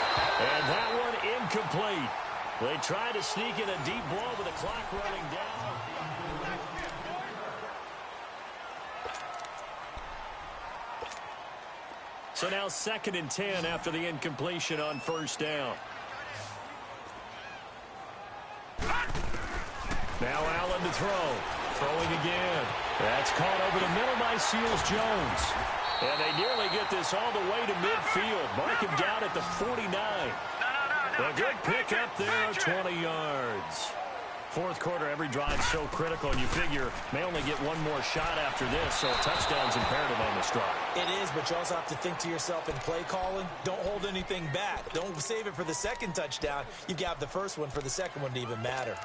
And that one incomplete. They try to sneak in a deep ball with the clock running down. So now 2nd and 10 after the incompletion on first down. Now Allen to throw. Throwing again. That's caught over the middle by Seals-Jones. And they nearly get this all the way to midfield. Mark him down at the 49. A good pick up there of 20 yards. Fourth quarter, every drive so critical, and you figure may only get one more shot after this, so a touchdown's imperative on this drive. It is, but you also have to think to yourself in play calling, don't hold anything back. Don't save it for the second touchdown. You got the first one for the second one to even matter.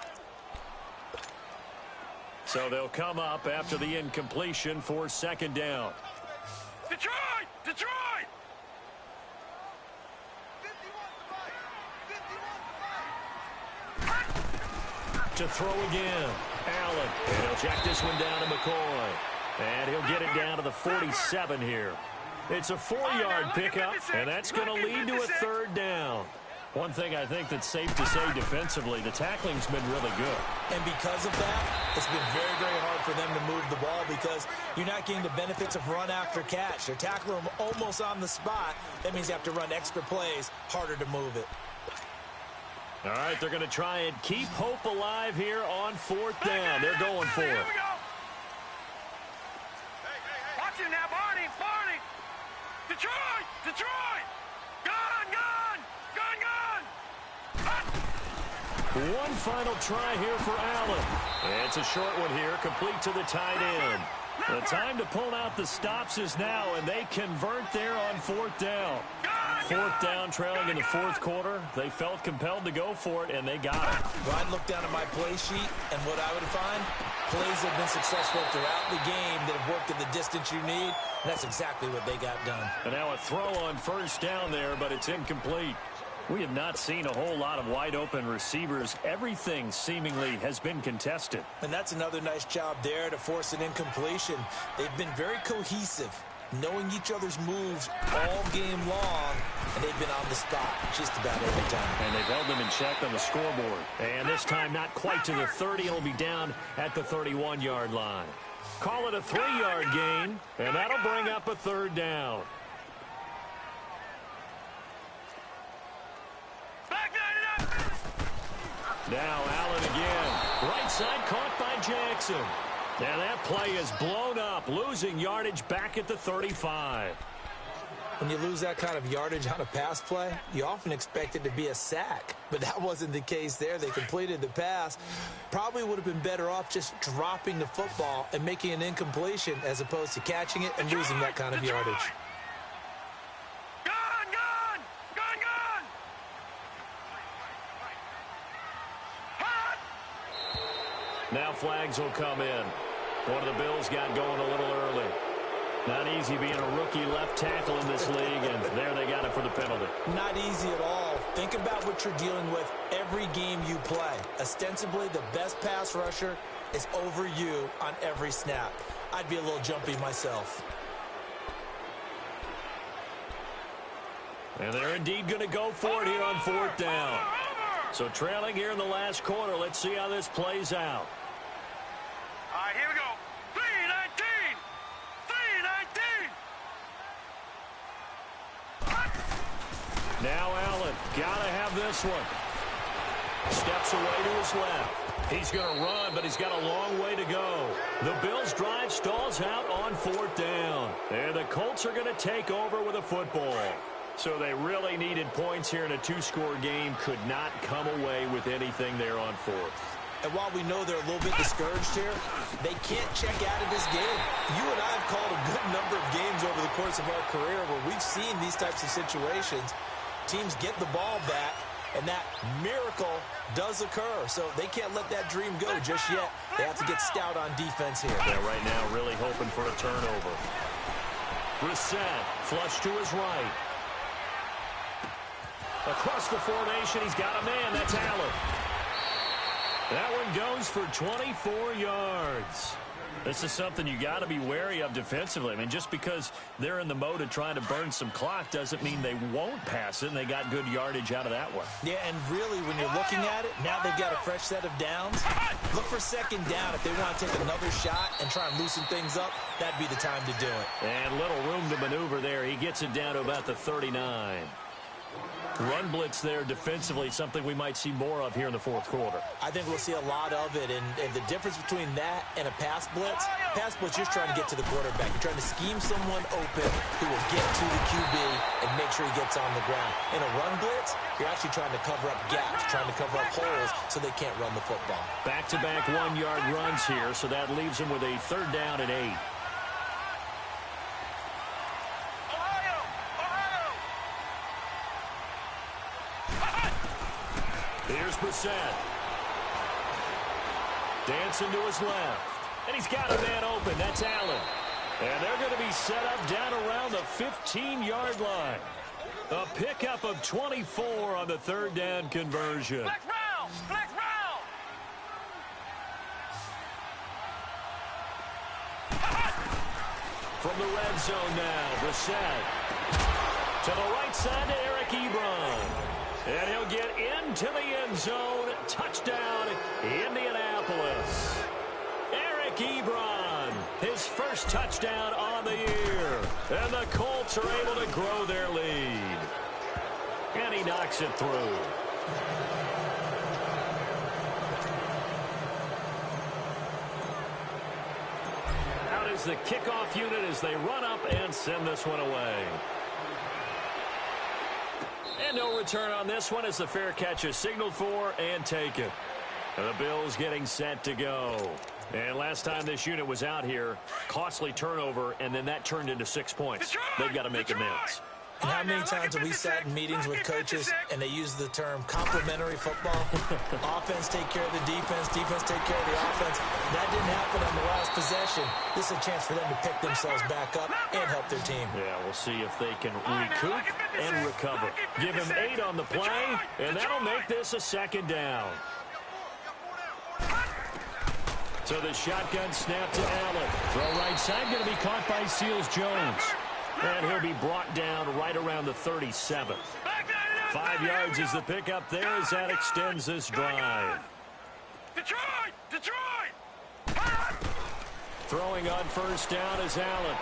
So they'll come up after the incompletion for 2nd down. Detroit! Detroit! To throw again. Allen. And he'll check this one down to McCoy. And he'll get it down to the 47 here. It's a 4-yard pickup, and that's going to lead to a 3rd down. One thing I think that's safe to say defensively, the tackling's been really good. And because of that, it's been very, very hard for them to move the ball because you're not getting the benefits of run after catch. They're tackling them almost on the spot. That means you have to run extra plays, harder to move it. All right, they're going to try and keep hope alive here on 4th down. They're going for it. Watch it now, Barney! Barney! Detroit! Detroit! Gone! Gone! Gone! Gone! One final try here for Allen. It's a short one here, complete to the tight end. The time to pull out the stops is now, and they convert there on 4th down. 4th down, trailing in the 4th quarter. They felt compelled to go for it, and they got it. Well, I'd look down at my play sheet, and what I would find, plays have been successful throughout the game that have worked at the distance you need, and that's exactly what they got done. And now a throw on first down there, but it's incomplete. We have not seen a whole lot of wide-open receivers. Everything seemingly has been contested. And that's another nice job there to force an incompletion. They've been very cohesive, knowing each other's moves all game long, and they've been on the spot just about every time. And they've held them in check on the scoreboard. And this time not quite to the 30. It'll be down at the 31-yard line. Call it a 3-yard gain, and that'll bring up a 3rd down. Now Allen again. Right side caught by Jackson. And that play is blown up, losing yardage back at the 35. When you lose that kind of yardage on a pass play, you often expect it to be a sack. But that wasn't the case there. They completed the pass. Probably would have been better off just dropping the football and making an incompletion as opposed to catching it and losing that kind of yardage. Now flags will come in. One of the Bills got going a little early. Not easy being a rookie left tackle in this league, and there they got it for the penalty. Not easy at all. Think about what you're dealing with every game you play. Ostensibly, the best pass rusher is over you on every snap. I'd be a little jumpy myself. And they're indeed going to go for it here on 4th down. So trailing here in the last quarter. Let's see how this plays out. All right, here we go. 3-19! 3-19! Now Allen, gotta have this one. Steps away to his left. He's going to run, but he's got a long way to go. The Bills' drive stalls out on 4th down. And the Colts are going to take over with a football. So they really needed points here in a 2-score game. Could not come away with anything there on 4th. And while we know they're a little bit discouraged here, they can't check out of this game. You and I have called a good number of games over the course of our career where we've seen these types of situations. Teams get the ball back, and that miracle does occur. So they can't let that dream go just yet. They have to get stout on defense here. Yeah, right now really hoping for a turnover. Brissett, flush to his right. Across the formation, he's got a man. That's Allen. That one goes for 24 yards. This is something you got to be wary of defensively. I mean, just because they're in the mode of trying to burn some clock doesn't mean they won't pass it, and they got good yardage out of that one. Yeah, and really, when you're looking at it, now they've got a fresh set of downs. Look for second down. If they want to take another shot and try and loosen things up, that'd be the time to do it. And little room to maneuver there. He gets it down to about the 39. Run blitz there defensively, something we might see more of here in the fourth quarter. I think we'll see a lot of it, and the difference between that and a pass blitz, you're trying to get to the quarterback. You're trying to scheme someone open who will get to the QB and make sure he gets on the ground. In a run blitz, you're actually trying to cover up gaps, trying to cover up holes so they can't run the football. Back-to-back one-yard runs here, so that leaves him with a 3rd down and 8. Here's Brissett. Dancing to his left. And he's got a man open. That's Allen. And they're going to be set up down around the 15-yard line. A pickup of 24 on the 3rd down conversion. Flex round! Flex round! From the red zone now, Brissett. To the right side to Eric Ebron. And he'll get into the end zone. Touchdown, Indianapolis. Eric Ebron, his first touchdown on the year. And the Colts are able to grow their lead. And he knocks it through. Out is the kickoff unit as they run up and send this one away. And no return on this one as the fair catch is signaled for and taken. And the Bills getting set to go. And last time this unit was out here, costly turnover, and then that turned into 6 points. They've got to make amends. And how many times have we sat in meetings with coaches and they use the term complementary football? Offense take care of the defense, defense take care of the offense. That didn't happen on the last possession. This is a chance for them to pick themselves back up and help their team. Yeah, we'll see if they can recoup and recover. Give him 8 on the play, and that'll make this a 2nd down. So the shotgun snap to Allen. Throw right side, going to be caught by Seals-Jones. And he'll be brought down right around the 37. 5 yards is the pickup there as that extends this drive. Detroit! Detroit! Throwing on 1st down is Allen.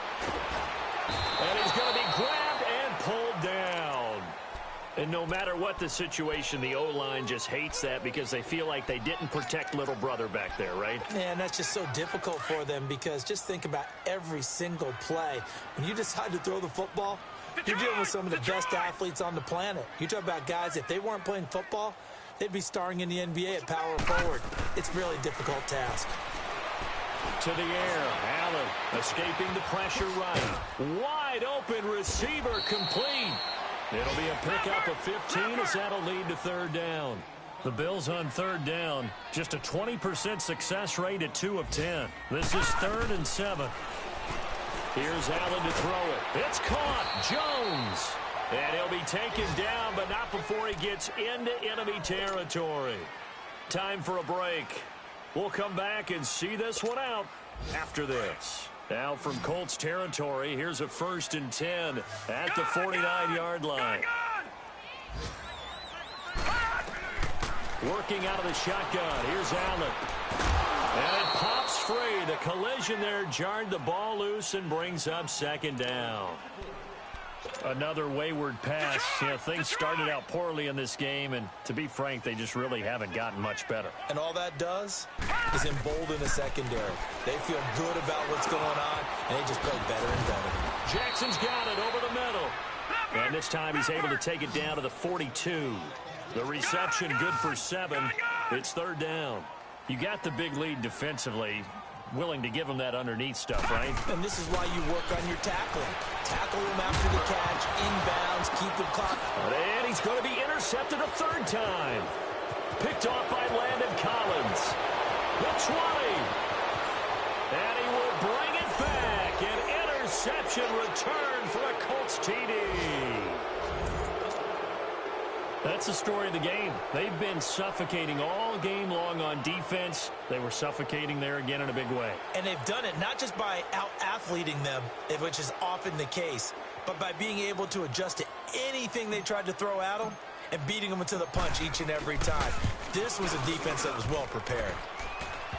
And he's going to be grabbed and pulled down. And no matter what the situation, the O-line just hates that because they feel like they didn't protect little brother back there, right? Man, that's just so difficult for them because just think about every single play. When you decide to throw the football, you're dealing with some of the best athletes on the planet. You talk about guys, if they weren't playing football, they'd be starring in the NBA at power forward. It's really a difficult task. To the air, Allen escaping the pressure right. Wide open receiver complete. It'll be a pickup of 15 as that'll lead to 3rd down. The Bills on 3rd down, just a 20% success rate at 2 of 10. This is 3rd and 7. Here's Allen to throw it. It's caught. Jones. And he'll be taken down, but not before he gets into enemy territory. Time for a break. We'll come back and see this one out after this. Now from Colts territory, here's a 1st and 10 at the 49-yard line. Working out of the shotgun. Here's Allen. And it pops free. The collision there jarred the ball loose and brings up 2nd down. Another wayward pass. You know, things started out poorly in this game, and to be frank, they just really haven't gotten much better. And all that does is embolden the secondary. They feel good about what's going on, and they just play better and better. Jackson's got it over the middle. And this time he's able to take it down to the 42. The reception good for 7. It's 3rd down. You got the big lead defensively. Willing to give him that underneath stuff, right? And this is why you work on your tackling. Tackle him after the catch, inbounds, keep the clock. And he's going to be intercepted a 3rd time. Picked off by Landon Collins. The 20. And he will bring it back. An interception return return for a Colts TD. That's the story of the game. They've been suffocating all game long on defense. They were suffocating there again in a big way. And they've done it not just by out-athleting them, which is often the case, but by being able to adjust to anything they tried to throw at them and beating them to the punch each and every time. This was a defense that was well prepared.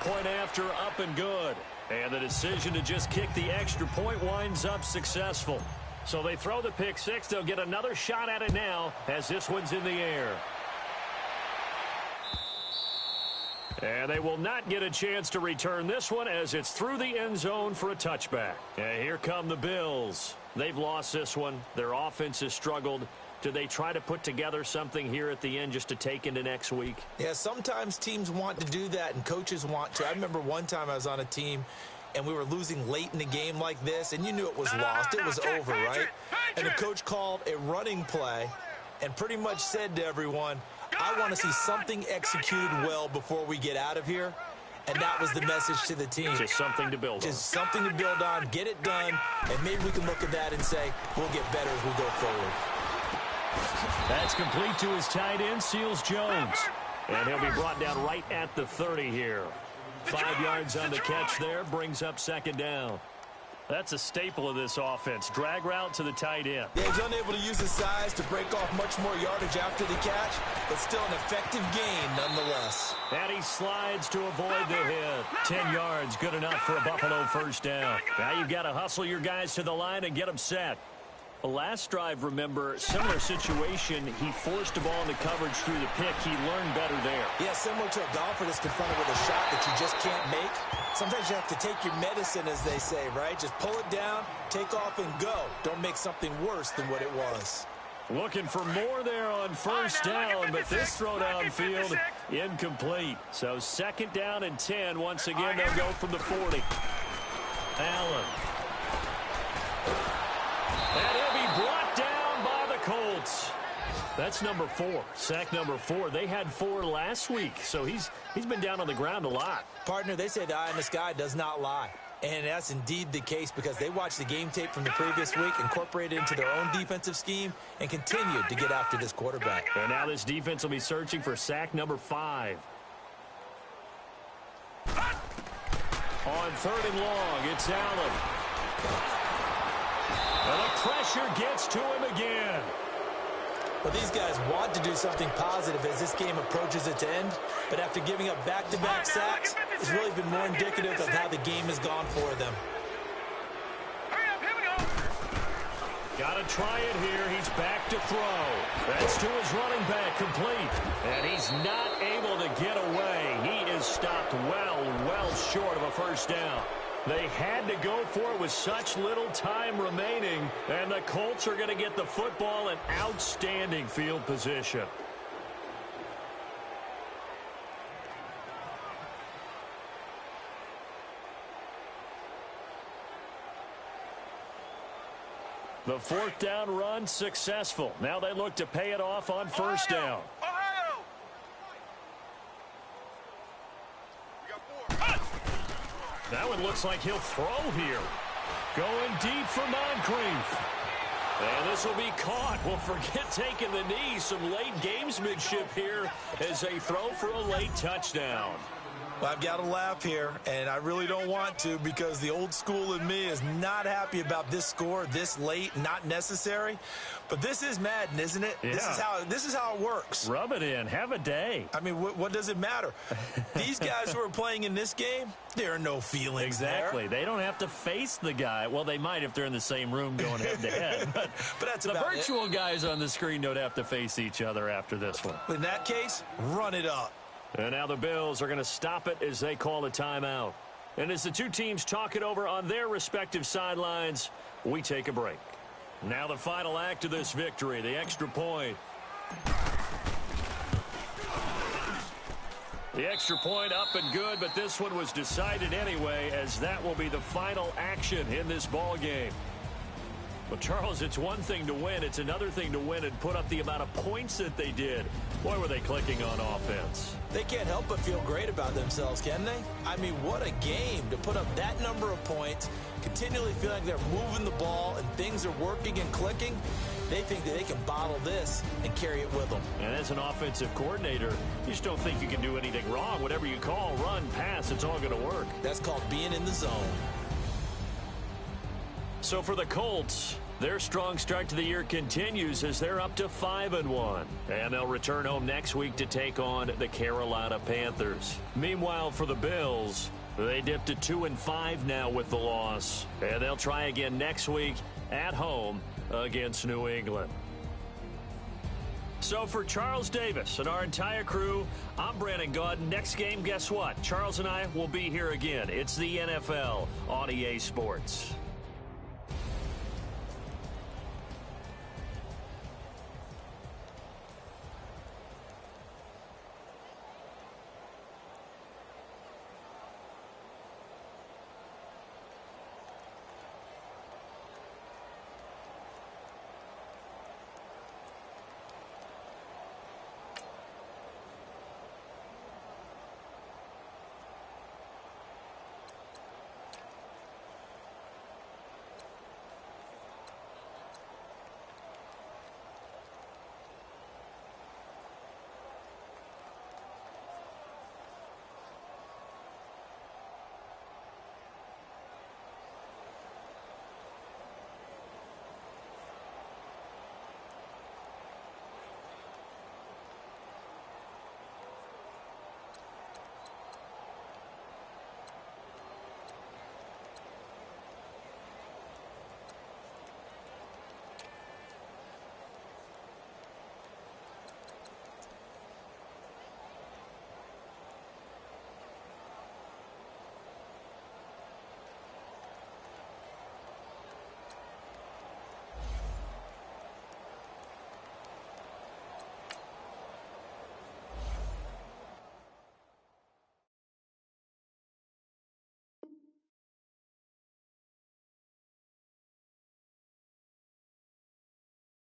Point after, up and good. And the decision to just kick the extra point winds up successful. So they throw the pick six. They'll get another shot at it now as this one's in the air. And they will not get a chance to return this one as it's through the end zone for a touchback. And here come the Bills. They've lost this one. Their offense has struggled. Do they try to put together something here at the end just to take into next week? Yeah, sometimes teams want to do that and coaches want to. I remember one time I was on a team and we were losing late in the game like this, and you knew it was lost. It was over, right? And the coach called a running play and pretty much said to everyone, I want to see something executed well before we get out of here. And that was the message to the team. Just something to build on. Just something to build on, get it done, and maybe we can look at that and say, we'll get better as we go forward. That's complete to his tight end, Seals Jones. And he'll be brought down right at the 30 here. 5 yards on the catch there, brings up second down. That's a staple of this offense. Drag route to the tight end. Yeah, he's unable to use his size to break off much more yardage after the catch, but still an effective gain nonetheless. And he slides to avoid the hit. 10 yards, good enough for a Buffalo first down. Now you've got to hustle your guys to the line and get them set. The last drive, remember, similar situation. He forced a ball into coverage through the pick. He learned better there. Yeah, similar to a golfer that's confronted with a shot that you just can't make. Sometimes you have to take your medicine, as they say, right? Just pull it down, take off, and go. Don't make something worse than what it was. Looking for more there on first down, but this throw downfield incomplete. So second down and 10. Once again, they'll go from the 40. Allen. And he'll be brought down by the Colts. That's number 4. Sack number 4. They had 4 last week, so he's been down on the ground a lot. Partner, they say the eye in the sky does not lie. And that's indeed the case because they watched the game tape from the previous week, incorporated it into their own defensive scheme, and continued to get after this quarterback. And now this defense will be searching for sack number 5. On third and long, it's Allen. And the pressure gets to him again. Well, these guys want to do something positive as this game approaches its end, but after giving up back-to-back sacks, it's really been more indicative of how the game has gone for them. Got to try it here. He's back to throw. That's to his running back, complete. And he's not able to get away. He is stopped well short of a first down. They had to go for it with such little time remaining, and the Colts are going to get the football in outstanding field position. The fourth down run successful. Now they look to pay it off on first down. That one looks like he'll throw here. Going deep for Moncrief. And this will be caught. Well, forget taking the knee. Some late gamesmanship here as they throw for a late touchdown. Well, I've got to laugh here, and I really don't want to because the old school in me is not happy about this score this late, not necessary. But this is Madden, isn't it? Yeah. This is how it works. Rub it in. Have a day. I mean, what does it matter? These guys who are playing in this game, there are no feelings Exactly. there. They don't have to face the guy. Well, they might if they're in the same room going head-to-head. But that's the about virtual guys on the screen don't have to face each other after this one. In that case, run it up. And now the Bills are going to stop it as they call a timeout. And as the two teams talk it over on their respective sidelines, we take a break. Now the final act of this victory, the extra point. The extra point up and good, but this one was decided anyway, as that will be the final action in this ball game. Well, Charles, it's one thing to win. It's another thing to win and put up the amount of points that they did. Boy, were they clicking on offense. They can't help but feel great about themselves, can they? I mean, what a game to put up that number of points, continually feeling like they're moving the ball and things are working and clicking. They think that they can bottle this and carry it with them. And as an offensive coordinator, you just don't think you can do anything wrong. Whatever you call, run, pass, it's all going to work. That's called being in the zone. So for the Colts, their strong start to the year continues as they're up to 5-1. And they'll return home next week to take on the Carolina Panthers. Meanwhile, for the Bills, they dipped to 2-5 now with the loss. And they'll try again next week at home against New England. So for Charles Davis and our entire crew, I'm Brandon Gaudin. Next game, guess what? Charles and I will be here again. It's the NFL on EA Sports.